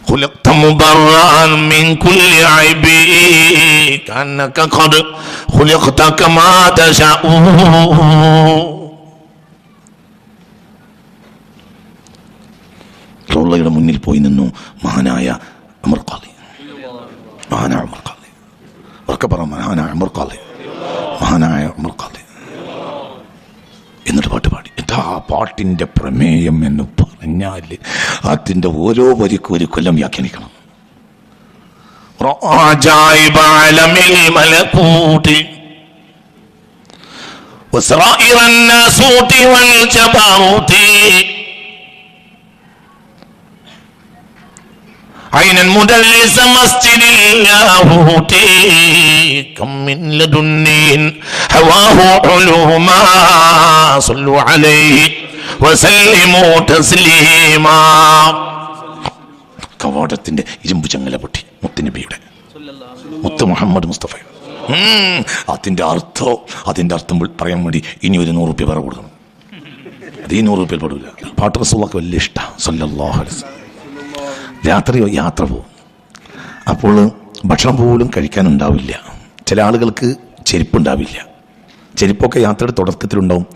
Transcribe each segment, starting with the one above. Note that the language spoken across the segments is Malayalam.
خلقت مبرأ من كل عيب كأنك قد خلقت كما تشاء. റസൂലുള്ളാഹിയുടെ മുന്നിൽ പോയി നിന്നു മഹാനായ ഉമർ ഖാദി. മഹാനായ ഉമർ ഖാദി, ഉറക്കെ പറ, മഹാനായ ഉമർ ഖാദി, മഹാനായ ഉമർ ഖാദി. എന്നിട്ട് പാട്ട് പാടി. എന്താ പാട്ടിൻ്റെ പ്രമേയം എന്ന് പറഞ്ഞാൽ അതിൻ്റെ ഓരോ വരിക്കും ഒരു കൊല്ലം വ്യാഖ്യാനിക്കണം. عين المدلس مسجد اللاهوت كم من لدني هواه علوما صلوا عليه وسلموا تسليما. കവാടത്തിന്റെ ഇരുമ്പ് ചങ്ങല പൊട്ടി മുത്തുനബിയുടെ, മുത്ത് മുഹമ്മദ് മുസ്തഫ. അതിന്റെ അർത്ഥം പറയാൻ വേണ്ടി ഇനി ഒരു 100 രൂപ വേറെ കൊടുക്കണം. അത് ഈ 100 രൂപയിൽ പെടില്ല. പാട്ട് റസൂലുള്ളാഹിക്ക് വലിയ ഇഷ്ടമാണ് സല്ലല്ലാഹു അലൈഹി വസല്ലം. രാത്രി യാത്ര പോകും. അപ്പോൾ ഭക്ഷണം പോലും കഴിക്കാനുണ്ടാവില്ല. ചില ആളുകൾക്ക് ചെരുപ്പുണ്ടാവില്ല. ചെരുപ്പൊക്കെ യാത്രയുടെ തുടക്കത്തിലുണ്ടാവും.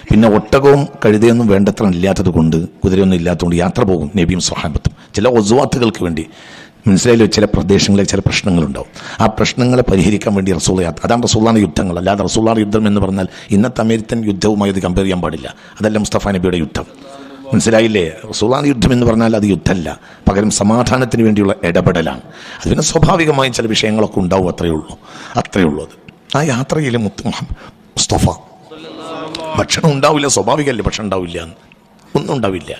പിന്നെ ഒട്ടകവും കഴുതയൊന്നും വേണ്ടത്ര ഇല്ലാത്തത് കൊണ്ട്, കുതിരയൊന്നും ഇല്ലാത്തതുകൊണ്ട് യാത്ര പോകും നബിയും സ്വഹാബത്തും. ചില ഒസ്വാത്തുകൾക്ക് വേണ്ടി, മനസ്സിലായാലും ചില പ്രദേശങ്ങളിൽ ചില പ്രശ്നങ്ങളുണ്ടാവും. ആ പ്രശ്നങ്ങളെ പരിഹരിക്കാൻ വേണ്ടി റസൂൽ യാത്ര. അതാണ് റസൂലുള്ളാഹിയുടെ യുദ്ധങ്ങൾ. അല്ലാതെ റസൂലുള്ളാഹിയുടെ യുദ്ധം എന്ന് പറഞ്ഞാൽ ഇന്നത്തെ അമേരിക്കൻ യുദ്ധവുമായി അത് കമ്പയർ ചെയ്യാൻ പാടില്ല. അതല്ല മുസ്തഫ നബിയുടെ യുദ്ധം. മനസ്സിലായില്ലേ? റസൂലുള്ളാഹിയുടെ യുദ്ധം എന്ന് പറഞ്ഞാൽ അത് യുദ്ധമല്ല, പകരം സമാധാനത്തിന് വേണ്ടിയുള്ള ഇടപെടലാണ്. അത് പിന്നെ സ്വാഭാവികമായും ചില വിഷയങ്ങളൊക്കെ ഉണ്ടാവും, അത്രയേ ഉള്ളൂ. അത് ആ യാത്രയിൽ മുത്ത് മുഹമ്മദ് മുസ്തഫ ഭക്ഷണം ഉണ്ടാവില്ല, സ്വാഭാവികമല്ലേ, ഭക്ഷണം ഉണ്ടാവില്ല, ഒന്നും ഉണ്ടാവില്ല.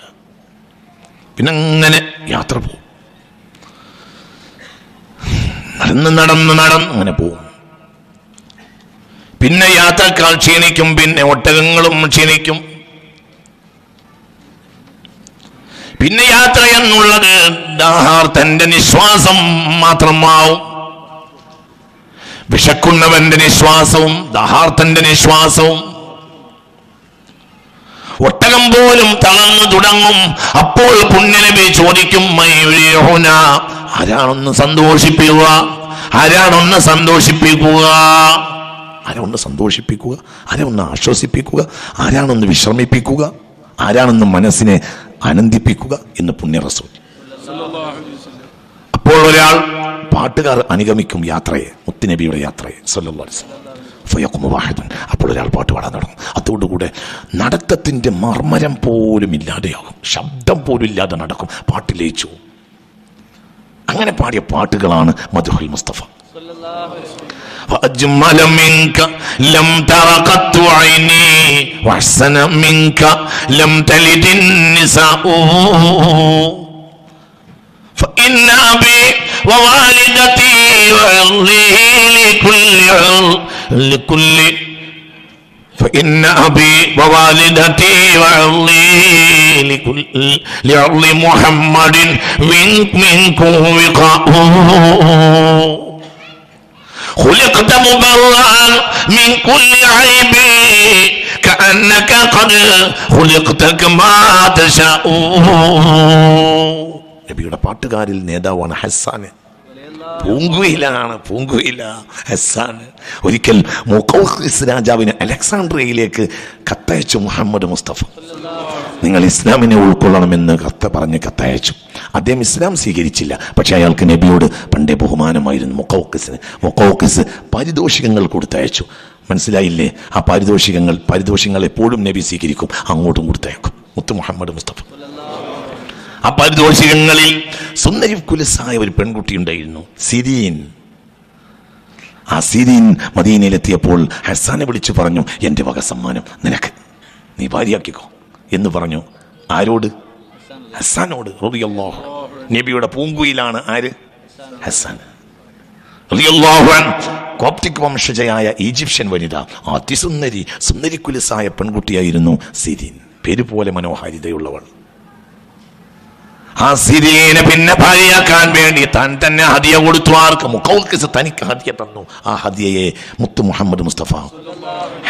പിന്നെ അങ്ങനെ യാത്ര പോകും, നടന്ന് അങ്ങനെ പോകും. പിന്നെ യാത്രക്കാർ ക്ഷീണിക്കും, പിന്നെ ഒട്ടകങ്ങളും ക്ഷീണിക്കും. പിന്നെ യാത്ര എന്നുള്ളത് ദാഹാർത്തന്റെ നിശ്വാസം മാത്രമാവും. വിശക്കുന്നവന്റെ നിശ്വാസവും ദാഹാർത്തന്റെ നിശ്വാസവും. ഒട്ടകം പോലും തളർന്നു തുടങ്ങും. അപ്പോൾ പുണ്യനബി ചോദിക്കും, മയ്യുരീഹുന, ആരാണൊന്ന് സന്തോഷിപ്പിക്കുക, ആരാണൊന്ന് ആശ്വസിപ്പിക്കുക, ആരാണൊന്ന് വിശ്രമിപ്പിക്കുക, ആരാണൊന്ന് മനസ്സിനെ ആനന്ദിപ്പിക്കുക എന്ന് പുണ്യ റസൂൽ. അപ്പോൾ ഒരാൾ പാട്ടുകാർ അനുഗമിക്കും യാത്രയെ, മുത്തുനബിയുടെ യാത്രയെ സല്ലല്ലാഹു അലൈഹി വസല്ലം. ഫയഖുമു വാഹിദുൻ, അപ്പോൾ ഒരാൾ പാട്ട് പാടാൻ തുടങ്ങും. അതോടുകൂടെ നടത്തത്തിന്റെ മർമ്മരം പോലും ഇല്ലാതെയാകും, ശബ്ദം പോലും ഇല്ലാതെ നടക്കും, പാട്ട് ലയിച്ചു. അങ്ങനെ പാടിയ പാട്ടുകളാണ് മദ്ഹുൽ മുസ്തഫ. وأجمل منك لم تر قط عيني وأحسن منك لم تلد النساء فإن أبي ووالدتي وعرضي فإن أبي ووالدتي وعرضي لعرض محمد منكم وقاء خلقت مبرأ من كل عيب كأنك قد خلقت كما تشاء. നബിയുടെ പാട്ടുകാരിൽ നേതാവാണ് ഹസ്സാന്. പൂങ്കുയില ഹസ്സാൻ. ഒരിക്കൽ മുഖൗഖിസ് രാജാവിന് അലക്സാണ്ട്രിയയിലേക്ക് കത്തയച്ചു മുഹമ്മദ് മുസ്തഫ. നിങ്ങൾ ഇസ്ലാമിനെ ഉൾക്കൊള്ളണമെന്ന് കത്തയച്ചു. അദ്ദേഹം ഇസ്ലാം സ്വീകരിച്ചില്ല, പക്ഷെ അയാൾക്ക് നബിയോട് പണ്ടേ ബഹുമാനമായിരുന്നു. മുഖൗഖിസ് പാരിതോഷികങ്ങൾ കൊടുത്തയച്ചു. മനസ്സിലായില്ലേ? ആ പാരിതോഷികങ്ങൾ എപ്പോഴും നബി സ്വീകരിക്കും, അങ്ങോട്ടും കൊടുത്തയക്കും. മുത്ത് മുഹമ്മദ് മുസ്തഫ. ആ പാരിതോഷികങ്ങളിൽ സുന്ദരി കുലസായ ഒരു പെൺകുട്ടി ഉണ്ടായിരുന്നു, സിരീൻ. ആ സിരീൻ മദീനയിലെത്തിയപ്പോൾ ഹസ്സാനെ വിളിച്ചു പറഞ്ഞു, എൻ്റെ വക സമ്മാനം നിനക്ക്, നീ ഭാര്യയാക്കിക്കോ എന്ന് പറഞ്ഞു. ആരോട്? ഹസ്സാനോട് റളിയല്ലാഹു. നബിയുടെ പൂങ്കുയിലാണ് ആര്? ഹസ്സാൻ റളിയല്ലാഹു അൻഹു. കോപ്റ്റിക് വംശജയായ ഈജിപ്ഷ്യൻ വനിത, സുന്ദരി കുലസായ പെൺകുട്ടിയായിരുന്നു സിരീൻ. പേര് പോലെ മനോഹാരിതയുള്ളവൾ. ആ സിരീനെ പിന്നെ ഭാര്യയാക്കാൻ വേണ്ടി താൻ തന്നെ ഹദിയ കൊടുത്തു. ആർക്ക്? മുഖൗഖിസ് തനിക്ക് ഹദിയ തന്നു. ആ ഹദിയയെ മുത്ത് മുഹമ്മദ് മുസ്തഫ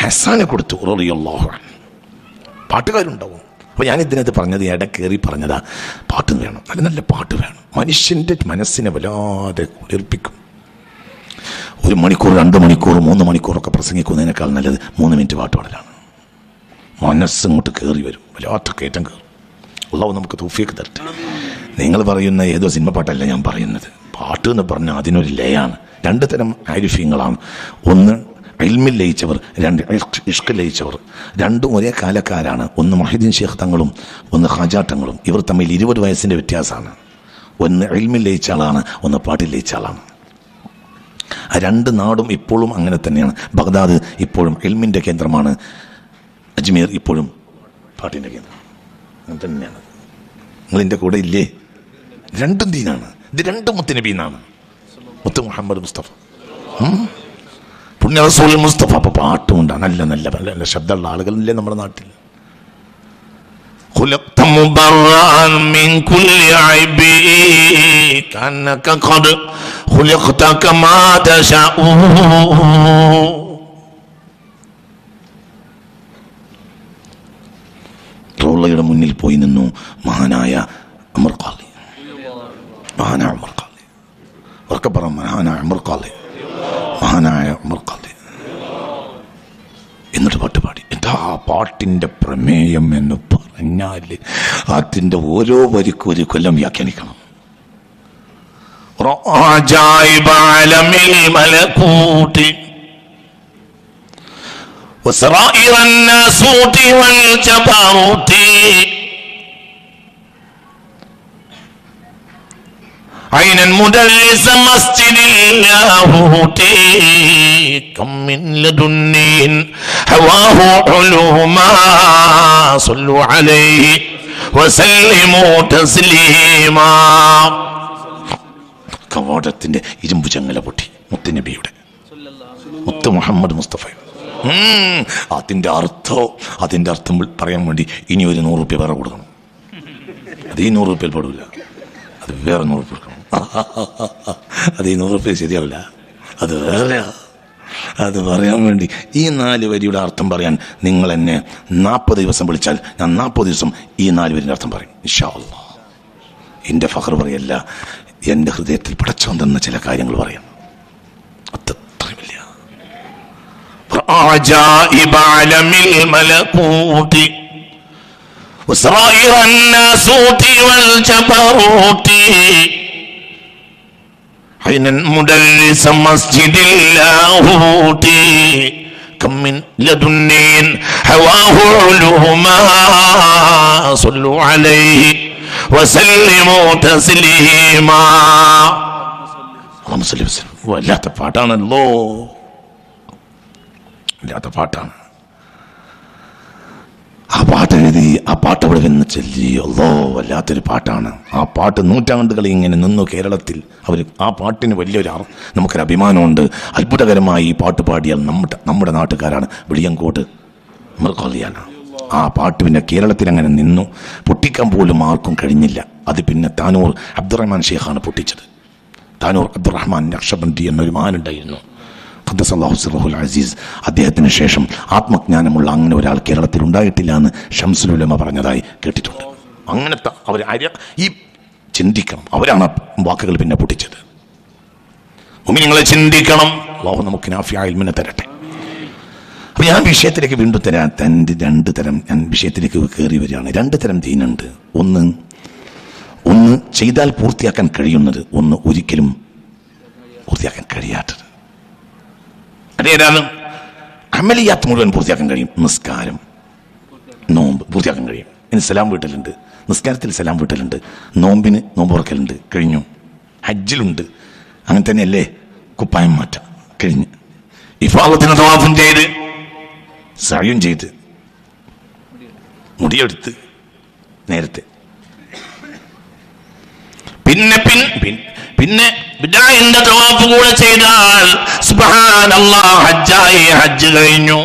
ഹസ്സാന് കൊടുത്തു റളിയല്ലാഹു അൻഹു. പാട്ടുകാരുണ്ടാവും, അപ്പോൾ ഞാൻ ഇതിനകത്ത് പറഞ്ഞത് ഇടക്കേറി പറഞ്ഞതാ, പാട്ട് വേണം, നല്ല നല്ല പാട്ട് വേണം. മനുഷ്യൻ്റെ മനസ്സിനെ വല്ലാതെ കുളിർപ്പിക്കും. 1 മണിക്കൂർ 2 മണിക്കൂർ 3 മണിക്കൂറൊക്കെ പ്രസംഗിക്കുന്നതിനേക്കാൾ നല്ലത് 3 മിനിറ്റ് പാട്ട് പാടലാണ്. മനസ്സിങ്ങോട്ട് കയറി വരും, വല്ലാത്ത കയറ്റം കയറും. അള്ളാഹു നമുക്ക് തൗഫീഖ് തരട്ടെ. നിങ്ങൾ പറയുന്ന ഏതോ സിനിമ പാട്ടല്ല ഞാൻ പറയുന്നത്. പാട്ട് എന്ന് പറഞ്ഞാൽ അതിനൊരു ലയാണ്. 2 തരം ആരിഫ്യങ്ങളാണ്. ഒന്ന് ഇൽമിൽ ലയിച്ചവർ, 2 ഇഷ്കിൽ ലയിച്ചവർ. 2ഉം ഒരേ കാലക്കാരാണ്. ഒന്ന് മൊഹീദ്ദീൻ ഷേഖ് തങ്ങളും ഒന്ന് ഖാജാ തങ്ങളും. ഇവർ തമ്മിൽ 20 വയസ്സിൻ്റെ വ്യത്യാസമാണ്. ഒന്ന് ഇൽമിൽ ലയിച്ച ആളാണ്, ഒന്ന് പാട്ടിൽ ലയിച്ച ആളാണ്. ആ 2 നാടും ഇപ്പോഴും അങ്ങനെ തന്നെയാണ്. ബഗ്ദാദ് ഇപ്പോഴും ഇൽമിൻ്റെ കേന്ദ്രമാണ്, അജ്മീർ ഇപ്പോഴും പാട്ടിൻ്റെ കേന്ദ്രം. അങ്ങനെ തന്നെയാണ്. നിങ്ങളിൻ്റെ കൂടെ ഇല്ലേ? 2ഉം ദീനാണ്. ഇത് 2 മുത്തുനബി എന്നാണ്. മുത്ത് മുഹമ്മദ് മുസ്തഫ, പുണ്യ റസൂൽ മുസ്തഫ. അപ്പോൾ പാട്ടുമുണ്ടാണ്. നല്ല നല്ല നല്ല ശബ്ദമുള്ള ആളുകളില്ലേ നമ്മുടെ നാട്ടിൽ. خلقت مبرأ من كل عيب كأنك قد خلقت كما تشاء. റൗളയുടെ മുന്നിൽ പോയി നിന്നു മഹാനായ ഉമർ ഖാലി. മഹാനായ ഉമർ ഖാലി, ഉറക്കെ പറ, മഹാനായ ഉമർ ഖാലി, മഹാനായ ഉമർ ഖാലി. എന്നിട്ട് പാട്ട് പാടി. എന്താ ആ പാട്ടിൻ്റെ പ്രമേയം എന്ന് പറഞ്ഞാൽ അതിൻ്റെ ഓരോ വരിക്കും ഒരു കൊല്ലം വ്യാഖ്യാനിക്കണം. وسرائر الناسوت والجبروت عينا مدلس مسجد اللاهوت كم من لدن هواه علوما صلوا عليه وسلموا تسليما. കവാടത്തിന്റെ ഇരുമ്പ് ചങ്ങല പൊട്ടി. മുത്തുനബിയുടെ, മുത്ത് മുഹമ്മദ് മുസ്തഫ. അതിൻ്റെ അർത്ഥം പറയാൻ വേണ്ടി ഇനി ഒരു 100 റുപ്യ വേറെ കൊടുക്കണം. അത് ഈ 100 റുപ്യയിൽ പെടില്ല, അത് വേറെ 100 റുപ്യ കൊടുക്കണം. അത് ഈ 100 റുപ്യ ശരിയാവില്ല, അത് വേറെ. അത് പറയാൻ വേണ്ടി ഈ 4 വരിയുടെ അർത്ഥം പറയാൻ നിങ്ങൾ എന്നെ 40 ദിവസം വിളിച്ചാൽ ഞാൻ 40 ദിവസം ഈ 4 വരിയുടെ അർത്ഥം പറയും ഇൻഷാ അല്ലാഹ്. എൻ്റെ ഫഖർ പറയല്ല, എൻ്റെ ഹൃദയത്തിൽ പടച്ചോൻ തന്ന ചില കാര്യങ്ങൾ പറയാം. അത്രയുമില്ല. عجائب عالم الملكوت وسرائر الناسوت والجبروت عينا مدلس مسجد اللاهوت كم من لدن هواه علوما صلوا عليه وسلموا تسليما. اللهم صل وسلم. വല്ലാത്ത പാട്ടാണല്ലോ, ഇല്ലാത്ത പാട്ടാണ്. ആ പാട്ട് എഴുതി, ആ പാട്ട് അവിടെ വന്ന് ചൊല്ലി. അല്ലോ, വല്ലാത്തൊരു പാട്ടാണ്. ആ പാട്ട് നൂറ്റാണ്ടുകൾ ഇങ്ങനെ നിന്നു കേരളത്തിൽ. അവർ ആ പാട്ടിന് വലിയൊരു നമുക്കൊരു അഭിമാനമുണ്ട്. അത്ഭുതകരമായി ഈ പാട്ട് പാടിയാൽ നമ്മുടെ നാട്ടുകാരാണ്. വെളിയങ്കോട് മൃഗാലിയാണ്. ആ പാട്ട് പിന്നെ കേരളത്തിൽ അങ്ങനെ നിന്നു. പൊട്ടിക്കാൻ പോലും ആർക്കും കഴിഞ്ഞില്ല. അത് പിന്നെ താനൂർ അബ്ദുറഹ്മാൻ ഷെയ്ഖാണ് പൊട്ടിച്ചത്. താനൂർ അബ്ദുറഹ്മാൻ നക്ഷബന്ദി എന്നൊരു മഹാനുണ്ടായിരുന്നു, ഖദ്ദസല്ലാഹു സിർറഹുൽ അസീസ്. അദ്ദേഹത്തിന് ശേഷം ആത്മജ്ഞാനമുള്ള അങ്ങനെ ഒരാൾ കേരളത്തിൽ ഉണ്ടായിട്ടില്ല എന്ന് ശംസുൽ ഉലമ പറഞ്ഞതായി കേട്ടിട്ടുണ്ട്. അങ്ങനത്തെ അവർ ഈ ചിന്തിക്കണം. അവരാണ് വാക്കുകൾ പിന്നെ പൊട്ടിച്ചത്. മുഅ്മിനീങ്ങളെ ചിന്തിക്കണം. അല്ലാഹു നമുക്ക് നാഫിയായ ഇൽമിനെ തരട്ടെ. അപ്പോൾ ഞാൻ വിഷയത്തിലേക്ക് വീണ്ടും തരാം. തൻ്റെ 2 തരം ഞാൻ വിഷയത്തിലേക്ക് കയറി വരികയാണ്. 2 തരം ദീനുണ്ട്. ഒന്ന് ചെയ്താൽ പൂർത്തിയാക്കാൻ കഴിയുന്നത്, ഒന്ന് ഒരിക്കലും പൂർത്തിയാക്കാൻ കഴിയാത്തത്. അതേതാണ്? അമലിയാത്ത് മുഴുവൻ പൂർത്തിയാക്കാൻ കഴിയും. നിസ്കാരം, നോമ്പ് പൂർത്തിയാക്കാൻ കഴിയും. ഇനി സലാം വീട്ടലുണ്ട്, നിസ്കാരത്തിൽ സലാം വീട്ടലുണ്ട്, നോമ്പിന് നോമ്പ് തുറക്കലുണ്ട്, കഴിഞ്ഞു. ഹജ്ജിലുണ്ട്, അങ്ങനെ തന്നെയല്ലേ? കുപ്പായം മാറ്റം കഴിഞ്ഞ്, ഇഫാദത്തിന് തവാഫും ചെയ്ത്, സഅയും ചെയ്ത്, മുടിയെടുത്ത് നേരത്തെ, പിന്നെ ബിദാഇന്റെ തവാഫ് കൂടെ ചെയ്താൽ സുബ്ഹാനല്ലാഹ്, ഹജ്ജായി, ഹജ്ജ് കഴിഞ്ഞു.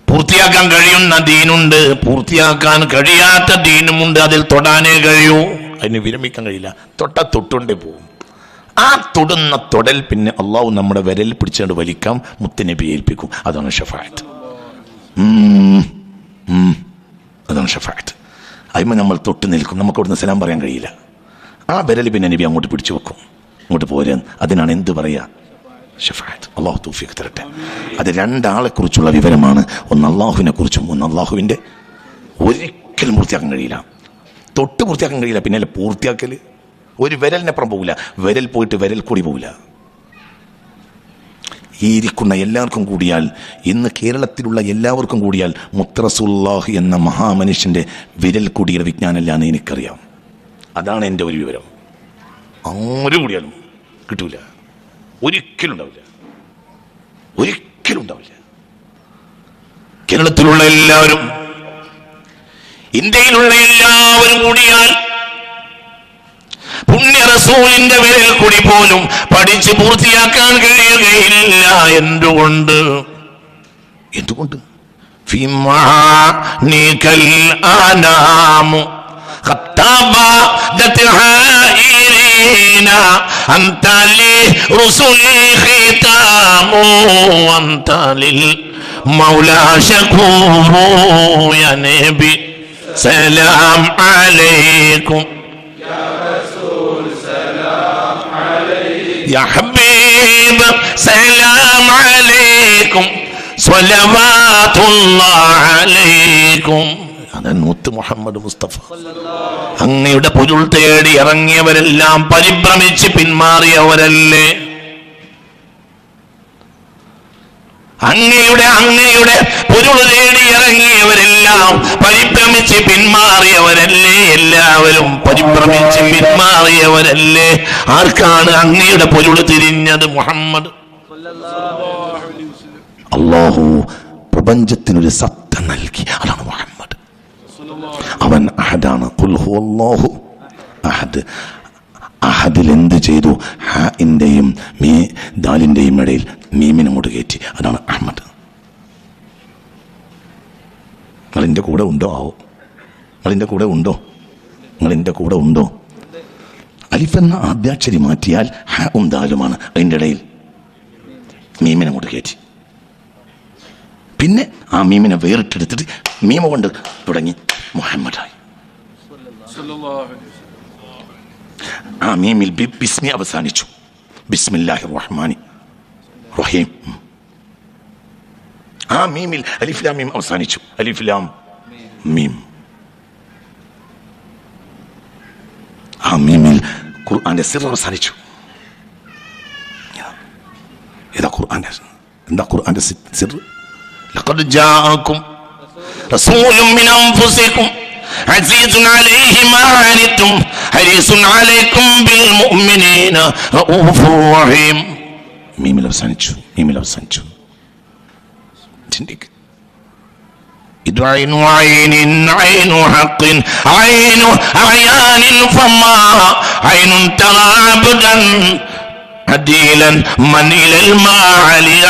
പൂർത്തിയാക്കാൻ കഴിയുന്ന ദീനുണ്ട്, പൂർത്തിയാക്കാൻ കഴിയാത്ത ദീനുമുണ്ട്. അതിൽ തൊടാനേ കഴിയൂ, അതിന് വിരമിക്കാൻ കഴിയില്ല. തൊട്ടുകൊണ്ടേ പോകും. ആ തൊടുന്ന തൊടൽ പിന്നെ അള്ളാഹു നമ്മുടെ വിരൽ പിടിച്ചുകൊണ്ട് വലിക്കാം, മുത്തുനബി ഏൽപ്പിക്കും. അതാണ് ഷഫാഅത്ത്. അതാണ് ഷഫാഅത്ത്. അതിന്മേൽ നമ്മൾ തൊട്ട് നിൽക്കും, നമുക്ക് അവിടുന്ന് സലാം പറയാൻ കഴിയില്ല. ആ വിരൽ പിന്നെ നബി അങ്ങോട്ട് പിടിച്ചു വെക്കും, അങ്ങോട്ട് പോരാൻ. അതിനാണ് എന്ത് പറയുക? ഷഫാഅത്ത്. അള്ളാഹു തൗഫീഖ് തരട്ടെ. അത് രണ്ടാളെക്കുറിച്ചുള്ള വിവരമാണ്. ഒന്ന് അള്ളാഹുവിനെ കുറിച്ചും ഒന്ന് അള്ളാഹുവിൻ്റെ. ഒരിക്കലും പൂർത്തിയാക്കാൻ കഴിയില്ല, തൊട്ട് പൂർത്തിയാക്കാൻ കഴിയില്ല. പിന്നെ അല്ല പൂർത്തിയാക്കൽ. ഒരു വിരലിനപ്പുറം പോകില്ല, വിരൽ പോയിട്ട് വിരൽ കൂടി പോകില്ല. ഈ ഇരിക്കുന്ന എല്ലാവർക്കും കൂടിയാൽ, ഇന്ന് കേരളത്തിലുള്ള എല്ലാവർക്കും കൂടിയാൽ മുത്ത് റസൂലുള്ളാഹി എന്ന മഹാമനുഷ്യൻ്റെ വിരൽ കൂടിയുടെ വിജ്ഞാനമല്ലാന്ന് എനിക്കറിയാം. അതാണ് എൻ്റെ ഒരു വിവരം. ആരും കൂടിയാലും കിട്ടൂല, ഒരിക്കലും ഉണ്ടാവില്ല, ഒരിക്കലും ഉണ്ടാവില്ല. കേരളത്തിലുള്ള എല്ലാവരും, ഇന്ത്യയിലുള്ള എല്ലാവരും കൂടിയാൽ പുണ്യ റസൂലിന്റെ വിരൽ കൂടി പോലും പഠിച്ച് പൂർത്തിയാക്കാൻ കഴിയുകയില്ല. എന്തുകൊണ്ട്? എന്തുകൊണ്ട്? ഫിമാനികൽ അനാമു ഖത്താബദത് ഹായിരീന അൻത ലിറുസുലി ഖിതാമു അൻത ലിൽ മൗലാ ശകൂറു യാ നബി സലാം അലൈക്കും യാ ഹബീബ് സലാം അലൈക്കും സ്വലവാതുല്ലാഹി അലൈക്കും. അതാണ് മുത്ത് മുഹമ്മദ് മുസ്തഫ. അങ്ങയുടെ പൊരുൾ തേടി ഇറങ്ങിയവരെല്ലാം പരിഭ്രമിച്ച് പിന്മാറിയവരല്ലേ? അങ്ങയുടെ പൊരുൾ തേടി ഇറങ്ങിയവരെല്ലാം പരിഭ്രമിച്ച് പിന്മാറിയവരല്ലേ? എല്ലാവരും പരിഭ്രമിച്ച് പിന്മാറിയവരല്ലേ? ആർക്കാണ് അങ്ങയുടെ പൊരുൾ തിരിഞ്ഞത്? മുഹമ്മദ്. അല്ലാഹു പ്രപഞ്ചത്തിനൊരു സത്ത നൽകി, അതാണ് മുഹമ്മദ്. അവൻ അഹദാണ്. ഖുൽ ഹുവല്ലാഹു അഹദ്. അഹദിൽ എന്ത് ചെയ്തു? ഹാഇന്റെയും ദാലിന്റെയും ഇടയിൽ മീമിനും കൂടെ കയറ്റി, അതാണ് അഹമ്മദ്. നിങ്ങളെൻ്റെ കൂടെ ഉണ്ടോ? ആവോ, നിങ്ങളെൻ്റെ കൂടെ ഉണ്ടോ? നിങ്ങളെൻ്റെ കൂടെ ഉണ്ടോ? അലിഫ് എന്ന ആദ്യാക്ഷരി മാറ്റിയാൽ ഹാഉം ദാലുമാണ്, അതിൻ്റെ ഇടയിൽ മീമിനെ കൊണ്ട് കയറ്റി. പിന്നെ ആ മീമിനെ വേറിട്ടെടുത്തിട്ട് മീമ കൊണ്ട് തുടങ്ങി മുഹമ്മദായി. ആ മീമിൽ ബിസ്മി അവസാനിച്ചു. ബിസ്മില്ലാഹിർ റഹ്മാനി റഹീം. ആ മീമിൽ അലിഫ് ലാം മീം അവസാനിച്ചു. അലിഫ് ലാം മീം. ആ മീമിൽ ഖുർആന്റെ സിർ അവസാനിച്ചു. എന്താ ഖുർആന്റെ സിർ? ലഖദ് ജാഅക്കും റസൂലുൻ മിൻ അൻഫുസികും അസീസുൻ അലൈഹി മാ അനിതും ഹരീസുൻ അലൈക്കും ബിൽ മുഅ്മിനീന റഊഫുർ റഹീം. മീമിൽ അവസാനിച്ചു, മീമിൽ അവസാനിച്ചു. ചിന്തിക്ക്. ഇത് ഐനു ഐനിൻ ഐനു ഹഖിൻ ഐനു അയാനിൻ ഫമാ ഐനുൻ തഅബ്ദൻ عديلا من إلى المعالي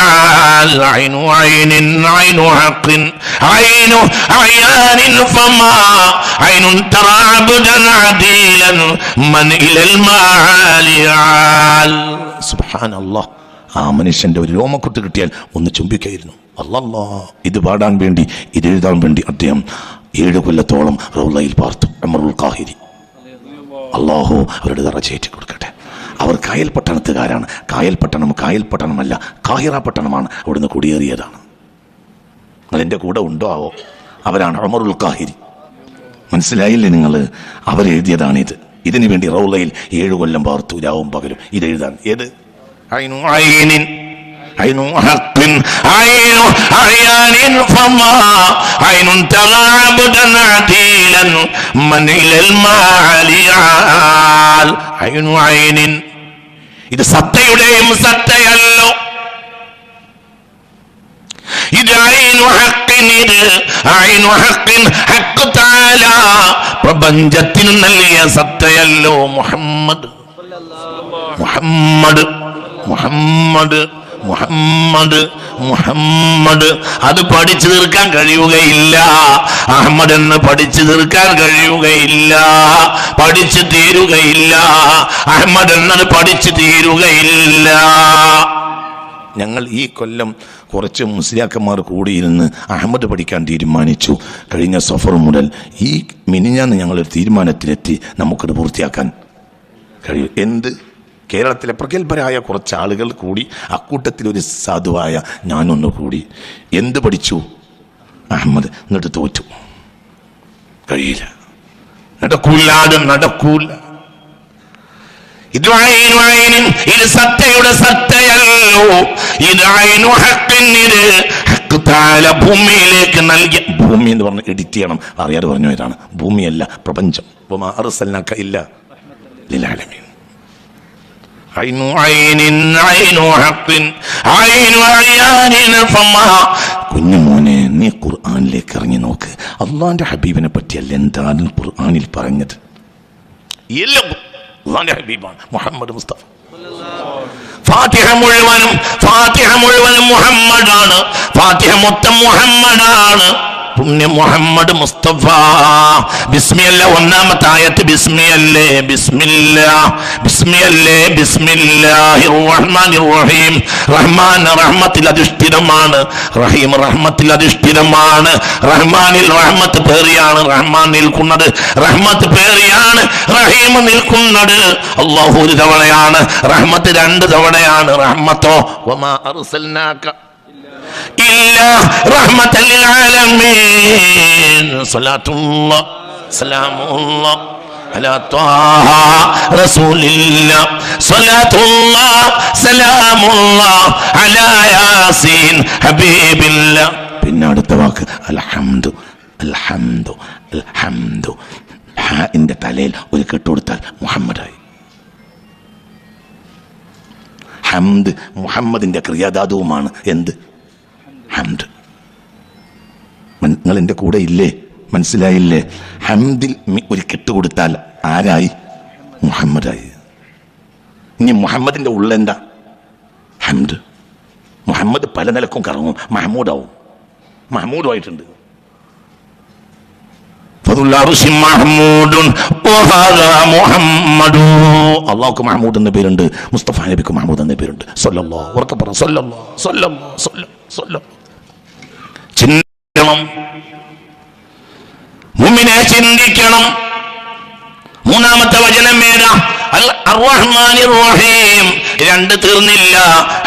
عين عين عين حق عين عيان فما عين ترى عبدا عديلا من إلى المعالي سبحان الله. ആ മനുഷ്യന്റെ ഒരു രോമക്കുട്ട് കിട്ടിയാൽ ഒന്ന് ചുംബിക്കായിരുന്നു. അല്ലല്ലാ, ഇത് പാടാൻ വേണ്ടി, ഇത് എഴുതാൻ വേണ്ടി അദ്ദേഹം 7 കൊല്ലത്തോളം റൗളയിൽ പാർത്തു. ഉമറുൽ ഖാഹിരി, അല്ലാഹു അവരുടെ ദറജ ഏറ്റി കൊടുക്കട്ടെ. അവർ കായൽ പട്ടണത്തുകാരാണ്. കായൽ പട്ടണമല്ല, കാഹിറ പട്ടണമാണ്. അവിടുന്ന് കുടിയേറിയതാണ്. നിങ്ങളെൻ്റെ കൂടെ ഉണ്ടോ? ആവോ. അവരാണ് ഉമറുൽ ഖാഹിരി. മനസ്സിലായില്ലേ നിങ്ങൾ? അവരെഴുതിയതാണിത്. ഇതിനു വേണ്ടി റൗളയിൽ 7 കൊല്ലം പാർത്തു, രാവും പകലും ഇതെഴുതാൻ. ഏത്? ഐനു ഐനിൻ ഐനു ഹഖിൻ ഐനു അയാനിൻ ഫമാ ഐനുൻ തഗഅബദൻ അദീലൻ മൻ ഇലൽ മാലിയാൽ. ഐനു ഐനിൻ, ഇത് സത്തയുടെയും സത്തയല്ലോ. ഇത് ഐനു ഹഖിൻ, ഇത് ഐനു ഹഖിൻ, ഹഖ് തആല പ്രപഞ്ചത്തിന് നൽകിയ സത്തയല്ലോ മുഹമ്മദ്. മുഹമ്മദ് മുഹമ്മദ് മുഹമ്മദ് മുഹമ്മദ്. അത് പഠിച്ചു തീർക്കാൻ കഴിയുകയില്ല. അഹമ്മദ് എന്ന് പഠിച്ചു തീർക്കാൻ കഴിയുകയില്ല, പഠിച്ചു തീരുകയില്ല. അഹമ്മദ് എന്നത് പഠിച്ചു തീരുകയില്ല. ഞങ്ങൾ ഈ കൊല്ലം കുറച്ച് മുസ്ലിയാക്കന്മാർ കൂടിയിരുന്ന് അഹമ്മദ് പഠിക്കാൻ തീരുമാനിച്ചു. കഴിഞ്ഞ സഫർ മുതൽ ഈ മിനിഞ്ഞാന്ന് ഞങ്ങളൊരു തീരുമാനത്തിലെത്തി, നമുക്കത് പൂർത്തിയാക്കാൻ കഴിയും. എന്ത്? കേരളത്തിലെ പ്രഗത്ഭരായ കുറച്ച് ആളുകൾ കൂടി, അക്കൂട്ടത്തിലൊരു സാധുവായ ഞാനൊന്നു കൂടി. എന്ത് പഠിച്ചു? അഹമ്മദ്. എന്നിട്ട് തോറ്റു. കഴിയില്ല, നടക്കൂല. ഇത് സത്തയുടെ സത്തയല്ലോ, ഇത് ഹഖ് തആല ഭൂമിയിലേക്ക് നൽകിയ, ഭൂമി എന്ന് പറഞ്ഞ് എഡിറ്റ് ചെയ്യണം, അറിയാതെ പറഞ്ഞു ഇതാണ് ഭൂമിയല്ല, പ്രപഞ്ചം. വമാ അർസൽനാക ഇല്ലാ ലിൽ ആലമീൻ. കുഞ്ഞുമോനെ, നീ ഖുർആനിലേക്ക് ഇറങ്ങി നോക്ക്. അള്ളാന്റെ ഹബീബിനെ പറ്റിയല്ല എന്താണ് ഖുർആനിൽ പറഞ്ഞത്? എല്ലാം അള്ളാന്റെ ഹബീബാണ്, മുഹമ്മദ് മുസ്തഫ. ഫാത്തിഹ മുഴുവനും മുഹമ്മദാണ്. ഫാത്തിഹ മൊത്തം മുഹമ്മദാണ്. പുണ്യ മുഹമ്മദ് മുസ്തഫ. ബിസ്മിയല്ല ഒന്നാമത്തെ ആയത്ത്. ബിസ്മിയല്ലേ ബിസ്മില്ലാഹിർ റഹ്മാനിർ റഹീം. റഹ്മാൻ റഹ്മത്തിൽ അധിഷ്ഠിതമാണ്, റഹീം റഹ്മത്തിൽ അധിഷ്ഠിതമാണ്. റഹ്മാനിൽ റഹ്മത്ത് പേറിയാണ് റഹ്മാൻ നിൽക്കുന്നത്, റഹ്മത്ത് പേറിയാണ് റഹീം നിൽക്കുന്നത്. അല്ലാഹു ഒരു തവണയാണ്, റഹ്മത്ത് രണ്ട് തവണയാണ്. റഹ്മത്തോ വമാ അർസൽനാക ഇല്ലാ റഹ്മത്തൽ ലിൽ ആലമീൻ. സ്വലാത്തുല്ലാഹ് സലാമുല്ലാഹ് അലാ ത്വാഹ റസൂലില്ലാഹ്. സ്വലാത്തുല്ലാഹ് സലാമുല്ലാഹ് അലാ യാസീൻ ഹബീബില്ലാഹ്. പിന്നെ അടുത്ത വാക്ക് അൽഹംദു. ഹാഇന്റെ തലയിൽ ഒരു കെട്ടുകൊടുത്താൽ മുഹമ്മദായി. ഹംദ് മുഹമ്മദിന്റെ ക്രിയാധാതുവുമാണ്. എന്ത്? ഹംദ്. നിങ്ങൾ എൻ്റെ കൂടെ ഇല്ലേ? മനസ്സിലായില്ലേ? ഹംദിൽ ഒരു കെട്ടുകൊടുത്താൽ ആരായി? മുഹമ്മദായി. ഇനി മുഹമ്മദിന്റെ ഉള്ളെന്താ? ഹംദ്. മുഹമ്മദ് പല നിലക്കും കറങ്ങും, മഹ്മൂദാവും. മഹ്മൂദായിട്ടുണ്ട്. അള്ളാഹുക്ക് മഹ്മൂദ് എന്ന പേരുണ്ട്, മുസ്തഫ നബിക്ക് മഹ്മൂദ് എന്ന പേരുണ്ട്. ചിന്തിക്കണം, മുഅ്മിനെ ചിന്തിക്കണം. മൂന്നാമത്തെ വചനം ഏതാ? അർ-റഹ്മാനിർ റഹീം. രണ്ട് തീർന്നില്ല,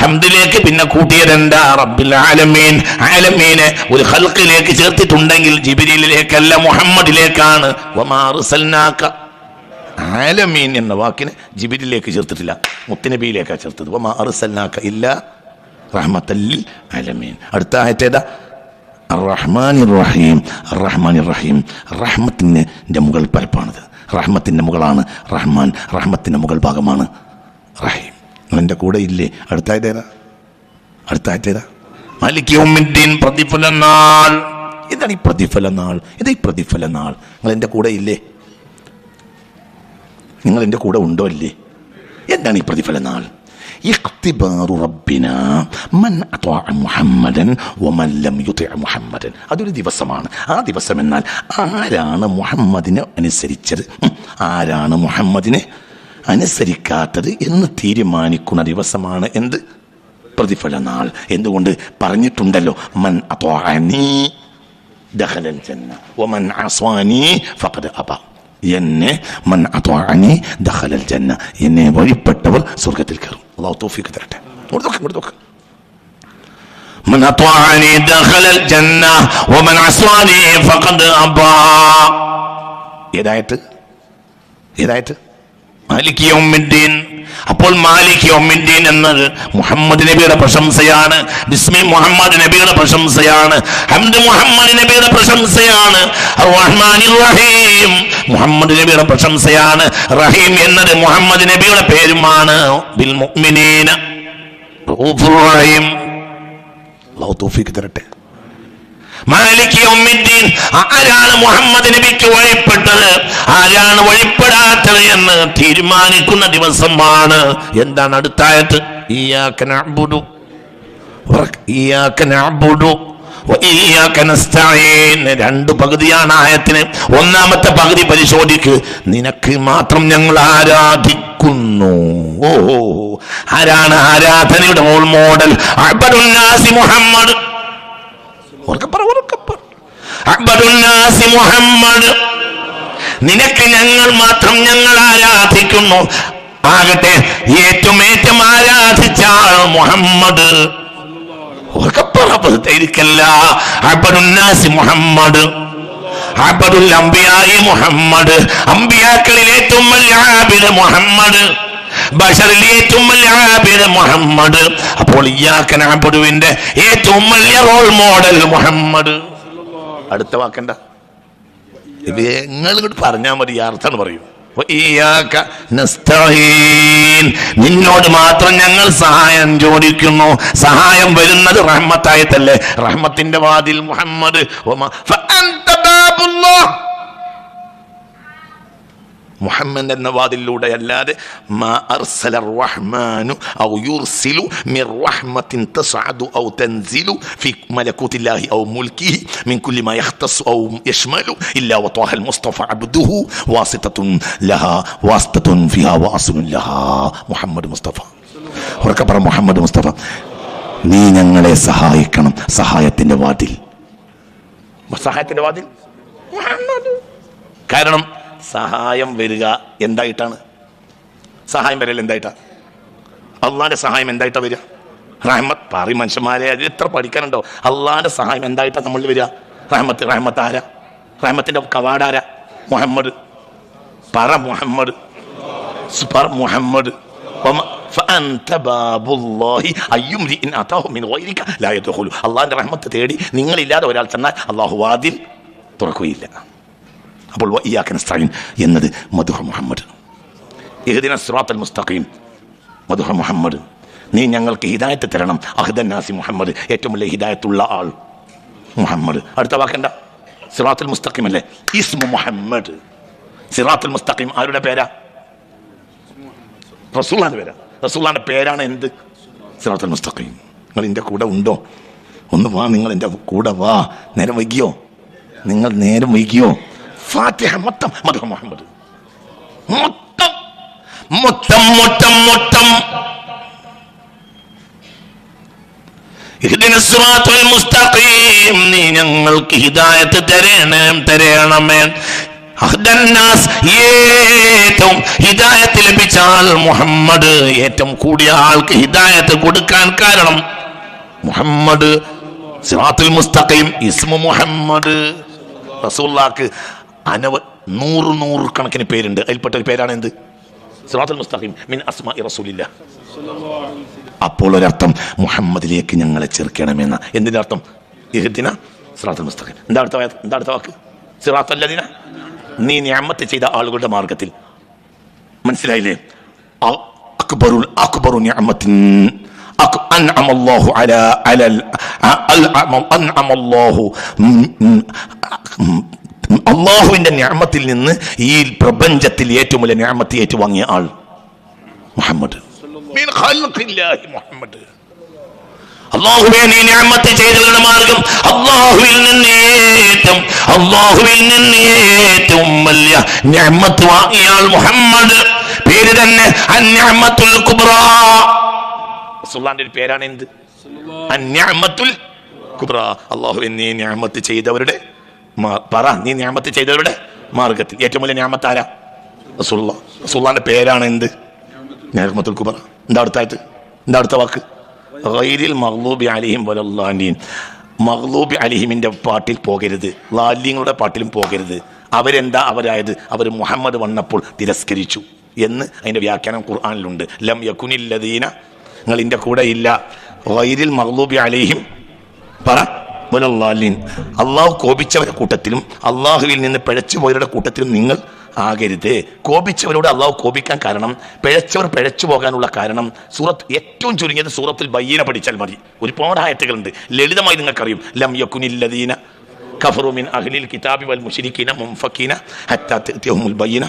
ഹംദിലേക്ക് പിന്നെ കൂട്ടിയതെന്താ? റബ്ബിൽ ആലമീൻ. ആലമീനെ ഒരു ഖൽഖിലേക്ക് ചേർത്തിട്ടുണ്ടെങ്കിൽ ജിബ്രീലിലേക്കല്ല, മുഹമ്മദിലേക്കാണ്. വമാ അർസൽനാക. ആലമീൻ എന്ന വാക്കിനെ ജിബ്രീലിലേക്ക് ചേർത്തിട്ടില്ല, മുത്തുനബിയിലേക്കാണ് ചേർത്തത്. വമാ അർസൽനാക ഇല്ലാ റഹ്മത്തൽ ലിൽ ആലമീൻ. അടുത്ത ആയത്ത് ഏതാ? അർ-റഹ്മാനിർ റഹീം. അർ-റഹ്മാനിർ റഹീം റഹ്മത്തിന്റെ മുകൾ പരപ്പാണത്. റഹ്മത്തിന്റെ മുകളാണ് റഹ്മാൻ, റഹ്മത്തിന്റെ മുകൾ ഭാഗമാണ് റഹീം. എൻ്റെ കൂടെ ഇല്ലേ? അടുത്ത ആയത്തേതാ? മാലിക് യൗമിദ്ദീൻ. പ്രതിഫല നാൾ. എന്താണ് ഈ പ്രതിഫല നാൾ? ഈ പ്രതിഫല നാൾ നിങ്ങൾ എൻ്റെ കൂടെ ഇല്ലേ? നിങ്ങൾ എൻ്റെ കൂടെ ഉണ്ടോ ഇല്ലേ? എന്താണ് ഈ പ്രതിഫല നാൾ? ഇഖ്തിബാറു റബ്ബിന മൻ അത്വഅ മുഹമ്മദൻ വമൻ ലം യുതിഅ മുഹമ്മദൻ. അതൊരു ദിവസമാണ്. ആ ദിവസം എന്നാൽ ആരാണ് മുഹമ്മദിനെ അനുസരിച്ചത്, ആരാണ് മുഹമ്മദിനെ അനുസരിക്കാത്തത് എന്ന് തീരുമാനിക്കുന്ന ദിവസമാണ് എന്ത്? പ്രതിഫല നാൾ. എന്തുകൊണ്ട്? പറഞ്ഞിട്ടുണ്ടല്ലോ, മൻ അത്വഅനി ദഖലൽ ജന്ന വമൻ അസ്വാനി ഫഖദ് അബ. എന്നെ മൻ അത്വഅനി ദഖലൽ ജന്ന, എന്നെ വഴിപ്പെട്ടവർ സ്വർഗ്ഗത്തിൽ കയറും. അല്ലാഹു തൗഫീഖ് തരട്ടെ. ഇങ്ങോട്ട് നോക്ക്. മൻ അത്വഅനി ദഖലൽ ജന്ന വമൻ അസ്വാനി ഫഖദ് അബ. ഏതായിട്ട്? മാലിക് യൗമിദ്ദീൻ. അപ്പോൾ മാലിക് യൗമിദ്ദീൻ എന്നത് മുഹമ്മദ് നബിയുടെ പ്രശംസയാണ്. ബിസ്മി മുഹമ്മദ് നബിയുടെ പ്രശംസയാണ്. ഹംദ് മുഹമ്മദ് നബിയുടെ പ്രശംസയാണ്. റഹ്മാനിർ റഹീം മുഹമ്മദ് നബിയുടെ പ്രശംസയാണ്. റഹീം എന്നത് മുഹമ്മദ് നബിയുടെ പേരുമാണ്. ബിൽ മുഅ്മിനീന റഊഫുർ റഹീം. അല്ലാഹു തൗഫീഖ് തരട്ടെ. മാലിക് യൗമിദ്ദീൻ. ആരാണ് മുഹമ്മദ് നബിക്ക് വഴിപ്പെട്ടത്, ആരാണ് വഴിപ്പെടാത്തത് എന്ന് തീരുമാനിക്കുന്ന ദിവസമാണ്. എന്താണ് അടുത്ത ആയത്ത്? ഇയ്യാക നഅ്ബുദു വ ഇയ്യാക നസ്തഈൻ. രണ്ട് പകുതിയാണ് ആയത്തിന്. ഒന്നാമത്തെ പകുതി പരിശോധിക്ക്. നിനക്ക് മാത്രം ഞങ്ങൾ ആരാധിക്കുന്നു. ആരാണ് ആരാധനയുടെ റോൾ മോഡൽ? അഅ്ബദുൻ നാസി മുഹമ്മദ്. അഅ്ബദുൻ നാസി മുഹമ്മദ്. നിനക്ക് ഞങ്ങൾ മാത്രം ഞങ്ങൾ ആരാധിക്കുന്നു. ആകട്ടെ ഏറ്റവും ആരാധിച്ച ആൾ മുഹമ്മദ്. അഅ്ബദുൻ നാസി മുഹമ്മദ്, അഅ്ബദുൽ അംബിയാഇ മുഹമ്മദ്. അംബിയാക്കളിൽ ഏറ്റവും വലിയ ആബിദ് മുഹമ്മദ്, ബശറിൽ ഏറ്റവും വലിയ ആബിദ് മുഹമ്മദ്. അപ്പോൾ ഇയ്യാക നഅ്ബുദുവിന്റെ ഏറ്റവും വലിയ റോൾ മോഡൽ മുഹമ്മദ്. അടുത്ത വാക്കണ്ട, ഇത് നിങ്ങൾ ഇങ്ങോട്ട് പറഞ്ഞാൽ മതി, അർത്ഥം പറയൂ. ഇയ്യാക നസ്തഈൻ, നിന്നോട് മാത്രം ഞങ്ങൾ സഹായം ചോദിക്കുന്നു. സഹായം വരുന്നത് റഹ്മത്തായിട്ടല്ലേ? റഹ്മത്തിന്റെ വാതിൽ മുഹമ്മദ്. മുഹമ്മദ് എന്ന വാതിലൂടെ അല്ലാതെ മാ അർസല റഹ്മാനു ഔ യുർസിലു മിർ റഹ്മത്തിൻ തസ്അദു ഔ തൻസിലു ഫി മലകൂതില്ലാഹി ഔ മുൽകിഹി മിൻ കുല്ലി മാ യഖ്തസു ഔ യശ്മലു ഇല്ലാ വതഹൽ മുസ്തഫ അബ്ദുഹു വാസിതത്തുൻ ലഹാ വാസിതത്തുൻ ഫിഹാ വാസുൻ ലഹാ. മുഹമ്മദ് മുസ്തഫ. ഉറക്കെ പറ, മുഹമ്മദ് മുസ്തഫ. നീ ഞങ്ങളെ സഹായിക്കണം. സഹായത്തിന്റെ വാതിൽ, സഹായത്തിന്റെ വാതിൽ മുഹമ്മദ്. കാരണം സഹായം വരിക എന്തായിട്ടാണ്? സഹായം വരൽ എന്തായിട്ടാ? അള്ളാന്റെ സഹായം എന്തായിട്ടാ വരിക? റഹ്മത്ത്. പറയും മനുഷ്യന്മാരെ, അത് എത്ര പഠിക്കാനുണ്ടോ? അള്ളാന്റെ സഹായം എന്തായിട്ടാ നമ്മൾ വരിക? റഹ്മത്ത്. റഹ്മത്ത് ആരാ? റഹ്മത്തിന്റെ കവാടാരാ? മുഹമ്മദ്. പറ മുഹമ്മദ്. പറ മുഹമ്മദ്. അള്ളാന്റെ റഹ്മത്ത് തേടി നിങ്ങളില്ലാതെ ഒരാൾ ചെന്നാൽ അള്ളാഹു വാതിൽ തുറക്കുകയില്ല. അപ്പോൾ ഇയ്യാക നസ്തഈൻ എന്നത് മദ്ഹ് മുഹമ്മദ്. ഇഹ്ദിന സിറാത്തൽ മുസ്തഖീം മദ്ഹ് മുഹമ്മദ്. നീ ഞങ്ങൾക്ക് ഹിദായത്ത് തരണം. അഹ്ദൻ നാസി മുഹമ്മദ്, ഏറ്റവും വലിയ ഹിദായത്തുള്ള ആൾ മുഹമ്മദ്. അടുത്ത വാക്കണ്ട, സിറാത്തുൽ മുസ്തഖീം അല്ലേ? ഇസ്മു മുഹമ്മദ്. സിറാത്തുൽ മുസ്തഖീം ആരുടെ പേരാ? റസൂലുള്ളാഹിന്റെ പേരാ. റസൂലുള്ളാഹിന്റെ പേരാണ് എന്ത്? സിറാത്തുൽ മുസ്തഖീം. നിങ്ങൾ എൻ്റെ കൂടെ ഉണ്ടോ? ഒന്ന് വാ, നിങ്ങൾ എൻ്റെ കൂടെ വാ. നേരം വൈകിയോ? നിങ്ങൾ നേരം വൈകിയോ? ഫാത്തിഹ മൊത്തം മദ്ഹ് മുഹമ്മദ്. മൊത്തം മൊത്തം മൊത്തം മൊത്തം. ഇഹ്ദിന സിറാത്തുൽ മുസ്തഖീം, നീ ഞങ്ങൾക്ക് ഹിദായത്ത് തരണമേ. അഹ്ദൻ നാസ്, ഏറ്റവും ഹിദായത്ത് ലഭിച്ച ആൾ മുഹമ്മദ്. ഏറ്റവും കൂടിയ ആൾക്ക് ഹിദായത്ത് കൊടുക്കാൻ കാരണം മുഹമ്മദ്. സിറാത്തുൽ മുസ്തഖീം ഇസ്മു മുഹമ്മദ്. റസൂലുള്ളാഹിക്ക് നൂറ് കണക്കിന് പേരുണ്ട്. അതിൽപ്പെട്ട ഒരു പേരാണ് എന്ത്? സിറാത്തുൽ മുസ്തഖീം മിൻ അസ്മാഇ റസൂലില്ലാഹ്. അപ്പോൾ ഒരർത്ഥം മുഹമ്മദിലേക്ക് ഞങ്ങളെ ചേർക്കണമെന്ന. എന്തിന്റെ അർത്ഥം? ഇഹ്ദിന സിറാത്തുൽ മുസ്തഖീം. എന്താ അടുത്ത വാക്ക്? സിറാത്തുൽ ലദീന, നീ നിഅമത്ത് ചെയ്ത ആളുകളുടെ മാർഗത്തിൽ. മനസ്സിലായില്ലേ? അക്ബറു നിഅമത്തിൻ അൻഅമല്ലാഹു അള്ളാഹുവിന്റെ നിഅമത്തിൽ നിന്ന് ഈ പ്രപഞ്ചത്തിൽ ഏറ്റവും വലിയ നിഅമത്ത് ഏറ്റുവാങ്ങിയ ആൾ മുഹമ്മദ്. അള്ളാഹുവേ, നീ നിഅമത്ത് ചെയ്തവരുടെ മാർഗം അള്ളാഹുവിൽ നിന്ന് ഏറ്റവും വലിയ നിഅമത്ത് വാങ്ങിയ ആൾ മുഹമ്മദ്. പേര് തന്നെ അൻ-നിഅമത്തുൽ കുബ്രാ. റസൂലുള്ളാഹിന്റെ പേരാണ് എന്ത്? അൻ-നിഅമത്തുൽ കുബ്രാ. അള്ളാഹുവേ, നീ നിഅമത്ത് ചെയ്തവരുടെ പറ, നീ നിഅമത്ത് ചെയ്തവരുടെ മാർഗത്തിൽ ഏറ്റവും വലിയ നിഅമത്ത് ആരാ? റസൂലുള്ളാഹ്. റസൂലുള്ളാഹിന്റെ പേരാണ് എന്ത്? നിഅമത്തുൽ കുബ്രാ. എന്താ അടുത്ത വാക്ക്? ഗൈരിൽ മഗ്ലൂബി അലൈഹിം വലദ്ദാലീൻ. മഗ്ലൂബി അലൈഹിമിന്റെ പാട്ടിൽ പോകരുത്, ളാലിങ്ങളുടെ പാട്ടിലും പോകരുത്. അവരായത് അവർ മുഹമ്മദ് വന്നപ്പോൾ തിരസ്കരിച്ചു എന്ന് അതിന്റെ വ്യാഖ്യാനം ഖുർആനിലുണ്ട്. ലം യകുനില്ലദീന, നിങ്ങൾ ഇതിന്റെ കൂടെ ഇല്ല. ഗൈരിൽ മഗ്ലൂബി അലൈഹിം പറ വലദ്ദാലീൻ. അള്ളാഹു കോപിച്ചവരുടെ കൂട്ടത്തിലും അള്ളാഹുവിൽ നിന്ന് പിഴച്ചുപോയവരുടെ കൂട്ടത്തിലും നിങ്ങൾ ആകരുത്. കോപിച്ചവരോട് അള്ളാഹു കോപിക്കാൻ കാരണം, പിഴച്ചവർ പിഴച്ചു പോകാനുള്ള കാരണം ഏറ്റവും ചുരുങ്ങിയത് സൂറത്തുൽ ബയ്യന പഠിച്ചാൽ മതി. ഒരുപാട് ആയത്തുകളുണ്ട്, ലളിതമായി നിങ്ങൾക്കറിയും. ലം യകുനില്ലദീന കഫറു മിൻ അഹ്ലിൽ കിതാബി വൽ മുശ്രികീന മുൻഫക്കീന ഹത്താ തഅതിയഹുൽ ബയ്യന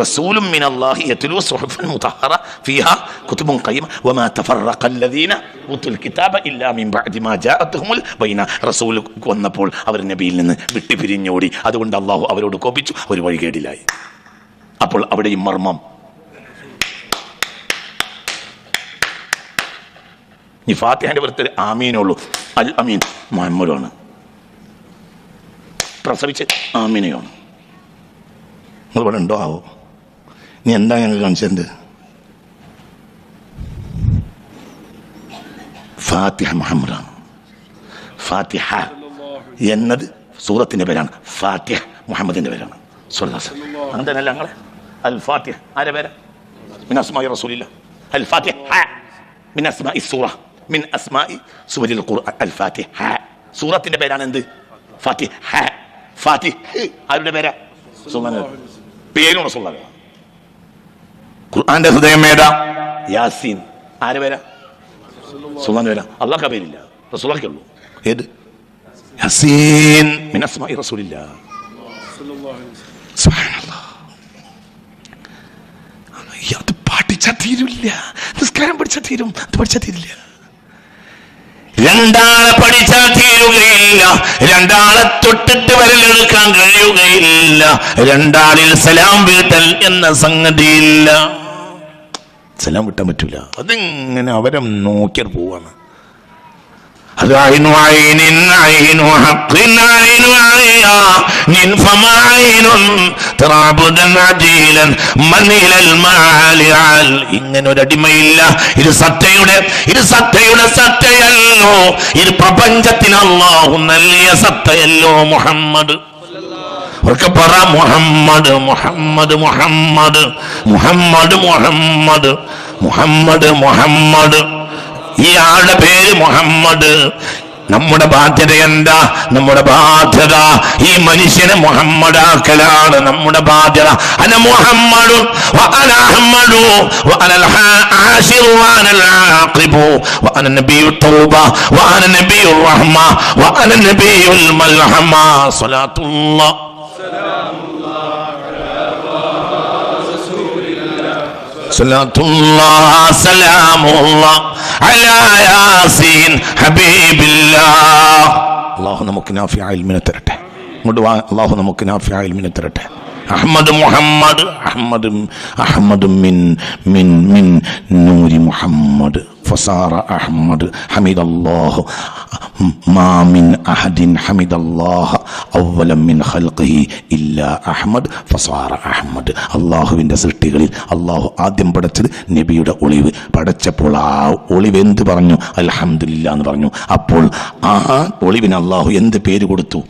റസൂലുൻ മിനല്ലാഹി യത്ലൂ സുഹുഫൻ മുതഹറ ഫീഹാ കുതുബുൻ ഖയ്യിമ വമാ തഫറഖല്ലദീന ഉതുൽ കിതാബ ഇല്ലാ മിൻ ബഅദി മാ ജാഅതുഹുൽ ബയ്യന. റസൂൽ വന്നപ്പോൾ അവർ നബിയിൽ നിന്ന് വിട്ടുപിരിഞ്ഞോടി. അതുകൊണ്ട് അള്ളാഹു അവരോട് കോപിച്ചു, ഒരു വഴികേടിലായി. അപ്പോൾ അവിടെയും മർമ്മം. ഈ ഫാത്തിഹന്റെ പുറത്ത് ആമീനുള്ളൂ. അൽ അമീൻ മുഹമ്മദുമാണ്, പ്രസവിച്ച് ആമീനയാണ്. നിങ്ങൾ ഇവിടെ ഉണ്ടോ ആവോ? നീ എന്താ ഞങ്ങൾ കാണിച്ചത്? ഫാത്തിഹ മുഹമ്മദാണ്. ഫാത്തിഹ എന്നത് സൂറത്തിന്റെ പേരാണ്, ഫാത്തിഹ മുഹമ്മദിന്റെ പേരാണ്. അങ്ങനെ തന്നെ ഞങ്ങളെ അൽ ഫാത്തിഹ ആരെ പേരാ? മിൻ അസ്മാഇ റസൂലില്ലാ. അൽ ഫാത്തിഹ മിൻ അസ്മാഇ സൂറ, മിൻ അസ്മാഇ സൂറത്തുൽ ഖുർആൻ. അൽ ഫാത്തിഹ സൂറത്തിന്റെ പേരാണ് എന്ത്? ഫാത്തിഹ. ഫാത്തിഹ ആരുടെ പേരാ? പേരും റസൂലുള്ളാഹി. ഖുർആന്റെ ഹൃദയം ഏതാ? യാസീൻ. ആരെ പേരാ? റസൂലുള്ളാഹിന്റെ പേരാ. അല്ലാഹുവിന്റെ പേരില്ല, റസൂലുള്ളാഹിക്ക് ഉള്ളൂ. ഏത്? യാസീൻ മിൻ അസ്മാഇ റസൂലില്ലാ. സുബ്ഹാനല്ലാഹ്. അത് പഠിച്ചാൽ തീരില്ല, നിസ്കാരം പഠിച്ചാൽ തീരും, അത് പഠിച്ചാൽ തീരില്ല. രണ്ടാളെ പഠിച്ചാൽ തീരുകയില്ല, രണ്ടാളെ തൊട്ടിട്ട് വരലെടുക്കാൻ കഴിയുകയില്ല, രണ്ടാളിൽ സലാം വീട്ടൽ എന്ന സംഗതിയില്ല. സലാം വിട്ടാൻ പറ്റൂല, അതിങ്ങനെ അവരെ നോക്കിയാൽ പോവാണ്. العين عين عين حق عين عين فما عين ترابدا عديلا من إلى المعالي عال. ഇങ്ങനെ ഒരു അടിമയില്ല. ഇത് സത്തയുടെ സത്തയല്ലോ, ഇത് പ്രപഞ്ചത്തിന് അല്ലാഹു നൽകിയ സത്തയല്ലോ മുഹമ്മദ്. അവർക്ക് പറ മുഹമ്മദ് മുഹമ്മദ് മുഹമ്മദ് മുഹമ്മദ് മുഹമ്മദ് മുഹമ്മദ് മുഹമ്മദ്. ഈ ആളുടെ പേര് മുഹമ്മദ്. നമ്മുടെ ബാധ്യത എന്താ? നമ്മുടെ ബാധ്യത ഈ മനുഷ്യനെ മുഹമ്മദാക്കലാണ് നമ്മുടെ ബാധ്യത. അന മുഹമ്മദു വഅന അഹ്മദു വഅനൽ ആശിറു വഅനൽ ആഖിബു വഅന നബിയു തൗബ വഅന നബിയു റഹ്മ വഅന നബിയുൽ മൽഹമ. സ്വലാത്തുല്ലാഹ് സലാത്തുല്ലാഹ് സലാമുല്ലാഹ് അലാ യാസീൻ ഹബീബില്ലാഹ്. അല്ലാഹു നമുക്ക് നാഫിഅ ഇൽമിനെ തരട്ടെ. ഇങ്ങോട്ട് വാ, അല്ലാഹു നമുക്ക് നാഫിഅ ഇൽമിനെ തരട്ടെ. അഹ്മദ് മുഹമ്മദ് അഹ്മദ് അഹ്മദ് മിൻ മിൻ മിൻ നൂരി മുഹമ്മദ് ഫസാറ അഹ്മദ് ഹമിദല്ലാഹു മാ മിൻ അഹദിൻ ഹമിദല്ലാഹ അവ്വലൻ മിൻ ഖൽഖിഹി ഇല്ലാ അഹ്മദ് ഫസാറ അഹ്മദ്. അള്ളാഹുവിൻ്റെ സൃഷ്ടികളിൽ അള്ളാഹു ആദ്യം പടച്ചത് നബിയുടെ ഒളിവ്. പടച്ചപ്പോൾ ആ ഒളിവ് എന്ത് പറഞ്ഞു? അൽഹംദുലില്ലാ എന്ന് പറഞ്ഞു. അപ്പോൾ ആ ഒളിവിന് അള്ളാഹു എന്ത് പേര് കൊടുത്തു?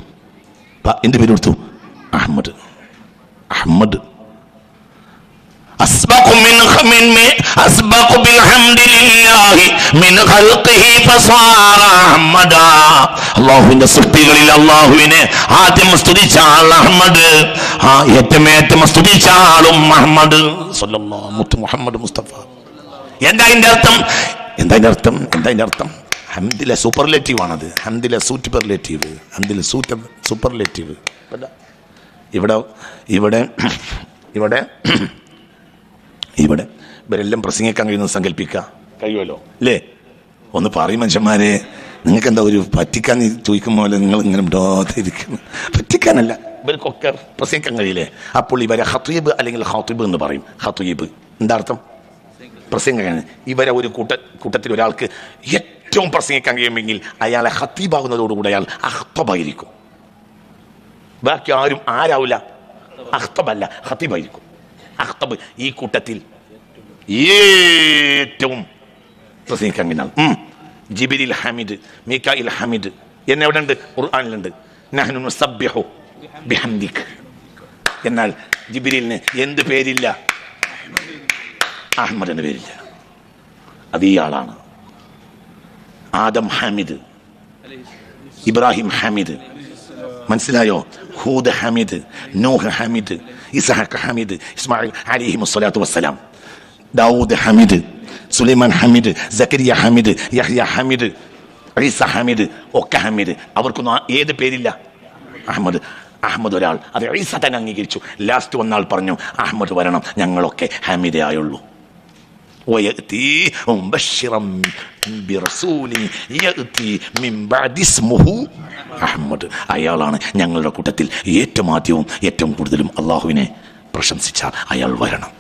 എന്ത് പേര് കൊടുത്തു? അഹ്മദ്. അഹ്മദ് അസ്ബഖു അസ്ബഖു ബിൽഹംദിലില്ലാഹി മിൻ ഖൽഖിഹി ഫസാറ അഹ്മദാ. അല്ലാഹുവിന്റെ സൃഷ്ടികളിൽ അല്ലാഹുവിനെ ആദ്യം സ്തുതിച്ച ആൾ അഹ്മദ്, ഏറ്റവും സ്തുതിച്ച ആളും അഹ്മദ് സല്ലല്ലാഹു മുത്ത് മുഹമ്മദ് മുസ്തഫ. എന്താ ഇതിന്റെ അർത്ഥം? എന്താ ഇതിന്റെ അർത്ഥം? ഹംദിലെ സൂപ്പർലേറ്റീവ് ആണത്. ഹംദിലെ സൂപ്പർലേറ്റീവ്, ഹംദിലെ സൂപ്പർലേറ്റീവ്. ഇവിടെ ഇവിടെ ഇവിടെ ഇവിടെ ഇവരെല്ലാം പ്രസംഗിക്കാൻ കഴിയുന്നത് സങ്കല്പിക്കുക കഴിയുമല്ലോ അല്ലേ? ഒന്ന് പറയും മനുഷ്യന്മാരെ, നിങ്ങൾക്ക് എന്താ ഒരു പറ്റിക്കാൻ ചോദിക്കുമ്പോൾ നിങ്ങൾ ഇങ്ങനെ ഇരിക്കുന്നു? പറ്റിക്കാനല്ല, ഇവർക്കൊക്കെ പ്രസംഗിക്കാൻ കഴിയില്ലേ? അപ്പോൾ ഇവരെ ഖതീബ് അല്ലെങ്കിൽ ഖാത്തിബ് എന്ന് പറയും. ഖതീബ് എന്താ അർത്ഥം? പ്രസംഗിക്കാൻ. ഇവരെ ഒരു കൂട്ടത്തിൽ ഒരാൾക്ക് ഏറ്റവും പ്രസംഗിക്കാൻ കഴിയുമെങ്കിൽ അയാളെ ഖതീബാകുന്നതോടുകൂടി അയാൾ അഖ്തബായിരിക്കും. ബാക്കി ആരും ആരാവില്ല, അഖ്തബല്ല, ഖതീബായിരിക്കും. അഖ്തബ് ഈ കൂട്ടത്തിൽ ഏറ്റവും പ്രസംഗിക്കാൻ കഴിയുന്ന ജിബ്രീൽ ഹമീദ്, മീകായിൽ ഹമീദ് എന്നെവിടെ ഉണ്ട്? ഖുർആനിലുണ്ട്. നഹ്നു നുസബ്ബിഹു ബിഹംദിക്. എന്നാൽ ജിബ്രീലിന് എന്ത് പേരില്ല? അഹ്മദ് എന്ന പേരില്ല. അത് ഈ ആളാണ്. ആദം ഹമീദ്, ഇബ്രാഹിം ഹമീദ്, മനസ്സിലായോ? ഹൂദ് ഹമീദ്, നൂഹ് ഹമീദ്, ഇസ്ഹാഖ് ഹമീദ്, ഇസ്മായിൽ അലൈഹിമുസ്സലാത്തു വസ്സലാം, ദാവൂദ് ഹമീദ്, സുലൈമാൻ ഹമീദ്, സക്കരിയ ഹമീദ്, യഹ്യ ഹമീദ്, ഈസ ഹമീദ്, ഒക്കെ ഹമീദ്. അവർക്കൊന്നും ഏത് പേരില്ല? അഹ്മദ്. അഹ്മദ് ഒരാൾ, അത് ഈസ തന്നെ അംഗീകരിച്ചു. ലാസ്റ്റ് വന്നാൾ പറഞ്ഞു അഹ്മദ് വരണം, ഞങ്ങളൊക്കെ ഹമീദേ ആയുള്ളൂ. അഹ്മദ് അയാളാണ് ഞങ്ങളുടെ കൂട്ടത്തിൽ ഏറ്റവും ആദ്യവും ഏറ്റവും കൂടുതലും അള്ളാഹുവിനെ പ്രശംസിച്ചാൽ അയാൾ വരണം.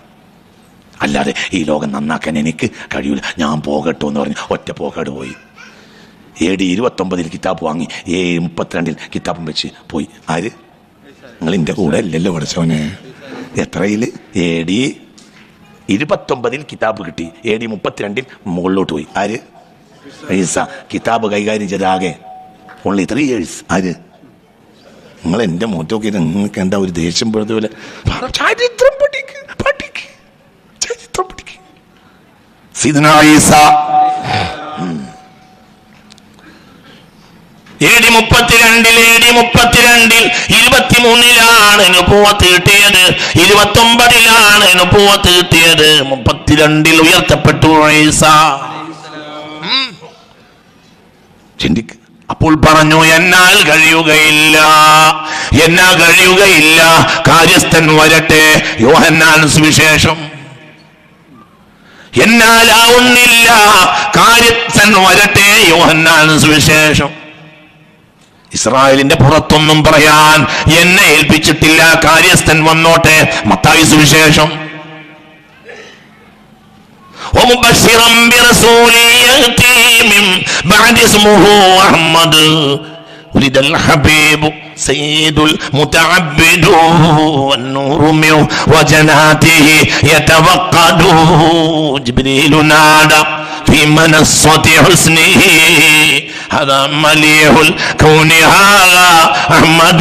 അല്ലാതെ ഈ ലോകം നന്നാക്കാൻ എനിക്ക് കഴിയൂല, ഞാൻ പോകട്ടോ എന്ന് പറഞ്ഞ് ഒറ്റ പോക്കാട് പോയി. AD 29 കിതാബ് വാങ്ങി, AD 32 കിതാബും വെച്ച് പോയി. ആര്? നിങ്ങൾ എൻ്റെ കൂടെ അല്ലല്ലോ പഠിച്ചവന്. എത്രയിൽ? AD 29 കിതാബ് കിട്ടി, AD 32 മുകളിലോട്ട് പോയി. ആര്? ഈസ. കിതാബ് കൈകാര്യം ചെയ്താകെ ഓൺലി 3 years. ആര്? നിങ്ങൾ എൻ്റെ മുഖത്തൊക്കെ നിങ്ങൾക്ക് എന്താ ഒരു ദേഷ്യം പോലത്തെ പോലെ. ചരിത്രം പഠിക്ക്, ചരിത്രം പഠിക്ക്. സീദനാ ഈസ AD 32 23 നുബുവത്ത് കിട്ടിയത്, 29 നുബുവത്ത് കിട്ടിയത്, 32 ഉയർത്തപ്പെട്ടു ഈസ. ചിന്തിക്ക്. അപ്പോൾ പറഞ്ഞു, എന്നാൽ കഴിയുകയില്ല, കാര്യസ്ഥൻ വരട്ടെ. യോഹന്നാൻ സുവിശേഷം. എന്നാലാവുന്നില്ല, കാര്യസ്ഥൻ വരട്ടെ. യോഹന്നാൻ സുവിശേഷം. ഇസ്രായേലിന്റെ പുറത്തൊന്നും പറയാൻ എന്നെ ഏൽപ്പിച്ചിട്ടില്ല, കാര്യസ്ഥൻ വന്നോട്ടെ. മത്തായി സുവിശേഷം. ومبشرا برسول يأتي من بعد اسمه أحمد ولد الحبيب سيد المتعبد والنور من وجناته يتوقد جبريل نادى في منصة حسنه هذا مليح الكون هذا أحمد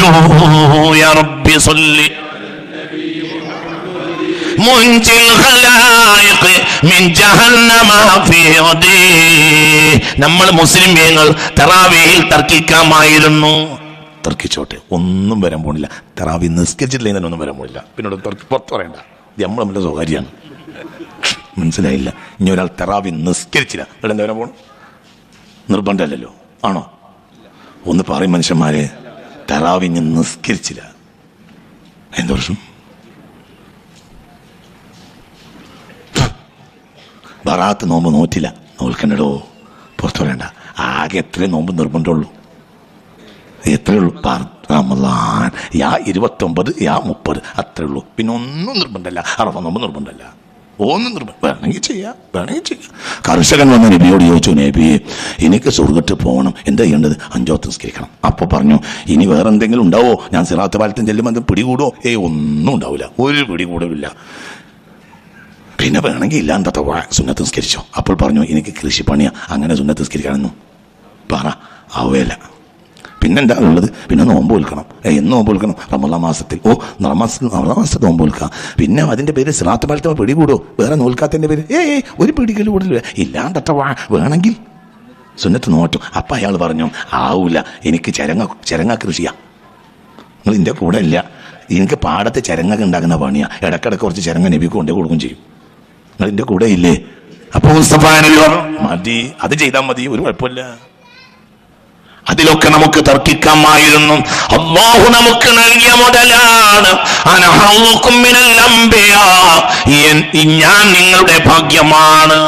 يا رب صل മുൻജിൽ ഖലായിഖ് മിൻ ജഹന്നമ ഫീ ഗദി. നമ്മൾ മുസ്ലിമീങ്ങൾ തറാവീഹിൽ തർക്കിക്കാമായിരുന്നു. തർക്കിച്ചോട്ടെ, ഒന്നും വരാൻ പോണില്ല. തറാവി നിസ്കരിച്ചിട്ടില്ലെങ്കിൽ തന്നെ ഒന്നും വരാൻ പോണില്ല. പിന്നോട് പുറത്ത് പറയണ്ട, ഇത് നമ്മൾ നമ്മുടെ സ്വകാര്യമാണ്. മനസ്സിലായില്ല? ഇനി ഒരാൾ തറാവി നിസ്കരിച്ചില്ല, ഇവിടെ എന്താ വരാൻ പോകണം? നിർബന്ധമല്ലല്ലോ, ആണോ? ഒന്ന് പറയും മനുഷ്യന്മാരെ, തറാവി ഞാൻ നിസ്കരിച്ചില്ല, എന്താ പ്രശ്നം? ബറാത്ത് നോമ്പ് നോറ്റില്ല, നോൽക്കണ്ടോ, പുറത്തു പറയണ്ട. ആകെ എത്ര നോമ്പ് നിർബന്ധമുള്ളൂ? എത്രയുള്ളൂ? റമളാൻ യാ 29 യാ 30 അത്രേ ഉള്ളൂ. പിന്നെ ഒന്നും നിർബന്ധമല്ല. അറഫ നോമ്പ് നിർബന്ധമല്ല, ഒന്നും നിർബന്ധം. വേണമെങ്കിൽ ചെയ്യാം. കർഷകൻ വന്ന നബിയോട് ചോദിച്ചു, നബിയെ എനിക്ക് സ്വർഗ്ഗത്തിൽ പോകണം, എന്താ ചെയ്യേണ്ടത്? 5 വക്ത് നിസ്കരിക്കണം. അപ്പോൾ പറഞ്ഞു, ഇനി വേറെ എന്തെങ്കിലും ഉണ്ടാവോ? ഞാൻ സിറാത്ത് പാലത്തിന് ചെല്ലുമ്പോൾ എന്തും പിടികൂടോ? ഒന്നും ഉണ്ടാവില്ല, ഒരു പിടികൂടലില്ല. പിന്നെ വേണമെങ്കിൽ ഇല്ലാത്ത സുന്നത്ത് നിസ്കരിച്ചോ. അപ്പോൾ പറഞ്ഞു, എനിക്ക് കൃഷിപ്പണിയാ, അങ്ങനെ സുന്നത്ത് നിസ്കരിക്കണമെന്നു പറ. ആവുകയില്ല. പിന്നെന്താ ഉള്ളത്? പിന്നെ നോമ്പ് വിൽക്കണം. എന്ന് നോമ്പ് വിൽക്കണം? റമളാൻ മാസത്തിൽ. റമളാൻ മാസത്തിൽ നോമ്പ് വിൽക്കാം. പിന്നെ അതിൻ്റെ പേര് സിറാത്ത് പാലത്തെ പിടികൂടോ? വേറെ നോൽക്കാത്തതിൻ്റെ പേര് ഒരു പിടിക്കൽ കൂടില്ല. ഇല്ലാണ്ടത്ര വേണമെങ്കിൽ സുന്നത്ത് നോറ്റും. അപ്പം അയാൾ പറഞ്ഞു, ആവൂല, എനിക്ക് ചരങ്ങ കൃഷിയാ. നിങ്ങൾ ഇതിൻ്റെ കൂടെ ഇല്ല, എനിക്ക് പാടത്തെ ചരങ്ങൊക്കെ ഉണ്ടാക്കുന്ന പണിയാ. ഇടക്കിടക്ക് കുറച്ച് ചരങ്ങ നബിക്ക് കൊണ്ടേ കൊടുക്കും ചെയ്യും. നിങ്ങൾ ഇതിൻ്റെ കൂടെ ഇല്ലേ? അപ്പോൾ മുസ്തഫാനല്ലോ മതി, അത് ചെയ്താൽ മതി, ഒരു കുഴപ്പമില്ല. അതിലൊക്കെ നമുക്ക് തർക്കിക്കാമായിരുന്നു. അല്ലാഹു നമുക്ക് നൽകിയ മുതലാണ്. ഞാൻ നിങ്ങളുടെ ഭാഗ്യമാണ്.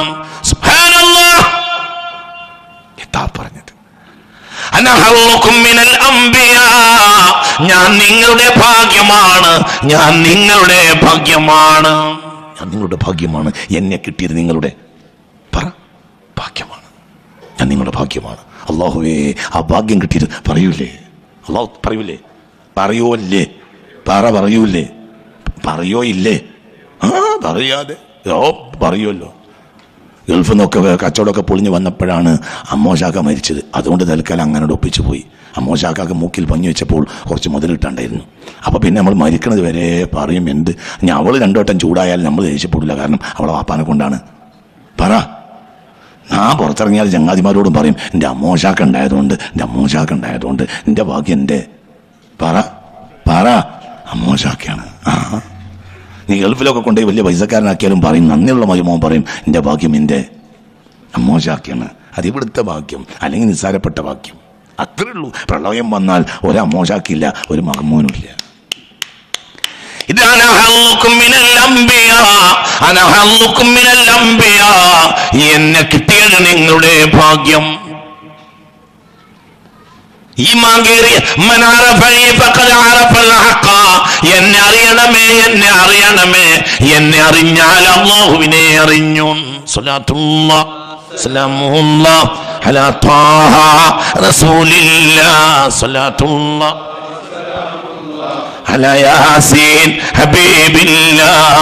സുബ്ഹാനല്ലാഹ്, എന്താ പറഞ്ഞത്? ഞാൻ നിങ്ങളുടെ ഭാഗ്യമാണ്, ഞാൻ നിങ്ങളുടെ ഭാഗ്യമാണ്, ഞാൻ നിങ്ങളുടെ ഭാഗ്യമാണ്. എന്നെ കിട്ടിയത് നിങ്ങളുടെ ഭാഗ്യമാണ്, ഞാൻ നിങ്ങളുടെ ഭാഗ്യമാണ്. അല്ലാഹുവേ, ആ ഭാഗ്യം കിട്ടിയത് പറയൂലേ? അല്ലാഹു പറയൂലേ? പറയോ ഇല്ലേ? പറയാതെ പറയുമല്ലോ. ഗൾഫിൽ നിന്നൊക്കെ കച്ചവടമൊക്കെ പൊളിഞ്ഞ് വന്നപ്പോഴാണ് അമ്മോശാക്ക മരിച്ചത്. അതുകൊണ്ട് തൽക്കാലം അങ്ങനെ ഒപ്പിച്ചു പോയി. അമ്മോശാക്കാക്ക് മൂക്കിൽ പഞ്ഞു വെച്ചപ്പോൾ കുറച്ച് മുതലിട്ടുണ്ടായിരുന്നു. അപ്പോൾ പിന്നെ നമ്മൾ മരിക്കണത് വരെ പറയും എന്ത്. ഇനി അവൾ 2 വട്ടം ചൂടായാലും നമ്മൾ ദേഷ്യപ്പെടില്ല, കാരണം അവളെ വാപ്പാനെ കൊണ്ടാണ്. പറ, ഞാൻ പുറത്തിറങ്ങിയാൽ ചങ്ങാതിമാരോടും പറയും, എൻ്റെ അമ്മോശാക്ക ഉണ്ടായതുകൊണ്ട് എൻ്റെ ഭാഗ്യം എൻ്റെ. പറ അമ്മോശാക്കയാണ്. നീ ഗൾഫിലൊക്കെ കൊണ്ടുപോയി വലിയ പൈസക്കാരനാക്കിയാലും പറയും, നന്ദിയുള്ള മരുമോൻ പറയും, എൻ്റെ ഭാഗ്യം എൻ്റെ അമ്മോശാക്കയാണ്. അത് ഇവിടുത്തെ ഭാഗ്യം, അല്ലെങ്കിൽ നിസ്സാരപ്പെട്ട ഭാഗ്യം. അത്രേ ഉള്ളൂ. പ്രളയം വന്നാൽ ഒരമ്മോശാക്കില്ല, ഒരു മകമോനുമില്ല. എന്നെ കിട്ടിയത് നിങ്ങളുടെ ഭാഗ്യം. ഈമാൻ കേറിയ മൻ അറഫനി ഫഖദ് അറഫൽ ഹഖ. എന്നെ അറിയണമേ, എന്നെ അറിയണമേ, എന്നെ അറിഞ്ഞാൽ അല്ലാഹുവിനെ അറിഞ്ഞു. സ്വലാത്തുല്ലാഹ് സലാമുല്ലാഹ് അലാ ത്വാഹ റസൂലില്ലാഹ്. സ്വലാത്തുല്ലാഹ് അലാ യാസീൻ ഹബീബില്ലാഹ്.